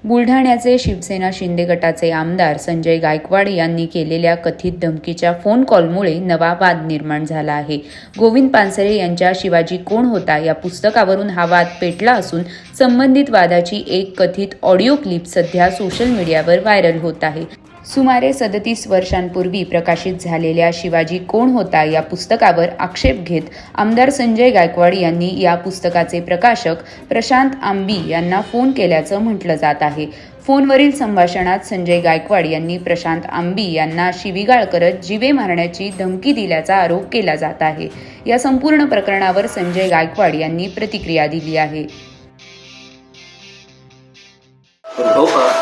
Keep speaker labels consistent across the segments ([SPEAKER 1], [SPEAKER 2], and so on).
[SPEAKER 1] बुलढाण्याचे शिवसेना शिंदे गटाचे आमदार संजय गायकवाड यांनी केलेल्या कथित धमकीच्या फोन कॉलमुळे नवा वाद निर्माण झाला आहे. गोविंद पानसरे यांच्या शिवाजी कोण होता या पुस्तकावरून हा वाद पेटला असून संबंधित वादाची एक कथित ऑडिओ क्लिप सध्या सोशल मीडियावर व्हायरल होत आहे. सुमारे 37 वर्षांपूर्वी प्रकाशित झालेल्या शिवाजी कोण होता या पुस्तकावर आक्षेप घेत आमदार संजय गायकवाड यांनी या पुस्तकाचे प्रकाशक प्रशांत आंबी यांना फोन केल्याचं म्हटलं जात आहे. फोनवरील संभाषणात संजय गायकवाड यांनी प्रशांत आंबी यांना शिवीगाळ करत जीवे मारण्याची धमकी दिल्याचा आरोप केला जात आहे. या संपूर्ण प्रकरणावर संजय गायकवाड यांनी प्रतिक्रिया दिली आहे.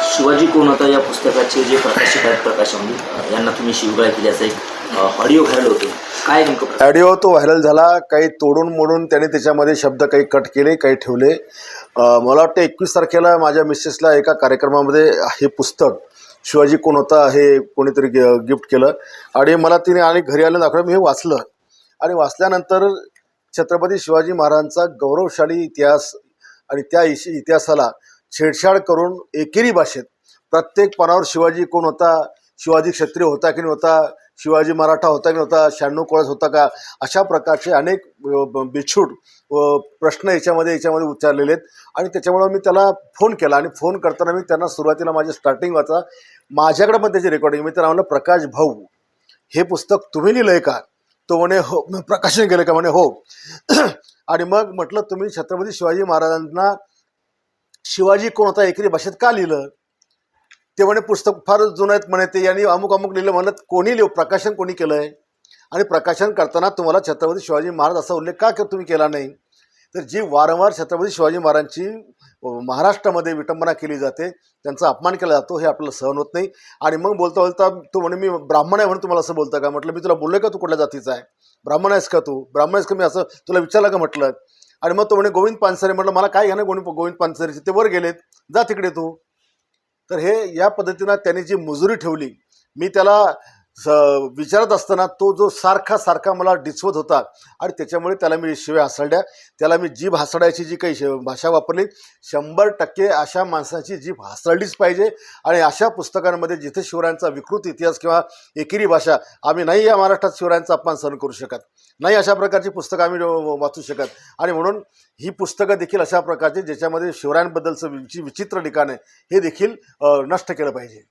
[SPEAKER 2] शिवाजी कोण होता या पुस्तकाचे जे प्रकाशक आहेत प्रकाश आंबी यांना तुम्ही शिवीगाळ केल्याचा एक ऑडिओ व्हायरल होतो. काय नेमकं
[SPEAKER 3] ऑडिओ तो व्हायरल झाला. काही तोडून मोडून त्याने त्याच्यामध्ये शब्द काही कट केले, काही ठेवले. मला वाटतं 21 तारखेला माझ्या मिसेसला एका कार्यक्रमामध्ये हे पुस्तक शिवाजी कोण होता हे कोणीतरी गिफ्ट केलं आणि मला तिने आणि घरी आलं दाखवलं. मी हे वाचलं आणि वाचल्यानंतर छत्रपती शिवाजी महाराजांचा गौरवशाली इतिहास आणि त्या इतिहासाला छेडछाड करून एकेरी भाषेत प्रत्येक पानावर शिवाजी कोण होता, शिवाजी क्षत्रिय होता की नव्हता, शिवाजी मराठा होता की नव्हता, 96 कोळस होता का, अशा प्रकारचे अनेक बेछूट प्रश्न याच्यामध्ये उच्चारलेले आहेत. आणि त्याच्यामुळं मी त्याला फोन केला आणि फोन करताना मी त्यांना सुरुवातीला माझे स्टार्टिंग वाचा माझ्याकडे पण त्याची रेकॉर्डिंग. मी त्यांना म्हणलं, प्रकाश भाऊ हे पुस्तक तुम्ही लिहिलं आहे का? तो म्हणे हो. प्रकाशन केलं का? म्हणे हो. आणि मग म्हटलं, तुम्ही छत्रपती शिवाजी महाराजांना शिवाजी कोण होता एकेरी भाषेत का लिहिलं? ते म्हणे पुस्तक फार जुनं आहेत म्हणे, ते यांनी अमुक अमुक लिहिलं. म्हणलं, कोणी प्रकाशन कोणी केलं आहे? आणि प्रकाशन करताना तुम्हाला छत्रपती शिवाजी महाराज असा उल्लेख का तुम्ही केला नाही? तर जी वारंवार छत्रपती शिवाजी महाराजांची महाराष्ट्रामध्ये विटंबना केली जाते, त्यांचा अपमान केला जातो, हे आपल्याला सहन होत नाही. आणि मग बोलता बोलता तो म्हणे, मी ब्राह्मण आहे म्हणून तुम्हाला असं बोलतं का? म्हटलं, मी तुला बोललो का तू कुठल्या जातीचा आहे? ब्राह्मण आहेस का तू? ब्राह्मण आहेस का? मी असं तुला विचारलं का म्हटलं? आणि मग तो म्हणे गोविंद पानसरे. म्हटलं, मला काय घ्या ना गोविंद पानसरेचे, ते वर गेलेत, जा तिकडे तू. तर हे या पद्धतीनं त्यांनी जी मुजुरी ठेवली, मी त्याला विचारत असताना तो जो सारखा मला डिचवत होता आणि त्याच्यामुळे त्याला मी शिव्या हासडल्या. त्याला मी जीभ हासडायची जी काही भाषा वापरली, 100% अशा माणसाची जीभ हासडलीच पाहिजे. आणि अशा पुस्तकांमध्ये जिथे शिवरायांचा विकृत इतिहास किंवा एकेरी भाषा, आम्ही नाही या महाराष्ट्रात शिवरायांचा अपमान सहन करू शकत नाही, अशा प्रकारची पुस्तकं आम्ही वाचू शकत. आणि म्हणून ही पुस्तकं देखील अशा प्रकारची ज्याच्यामध्ये शिवरायांबद्दलचं विचित्र लिखाण आहे हे देखील नष्ट केलं पाहिजे.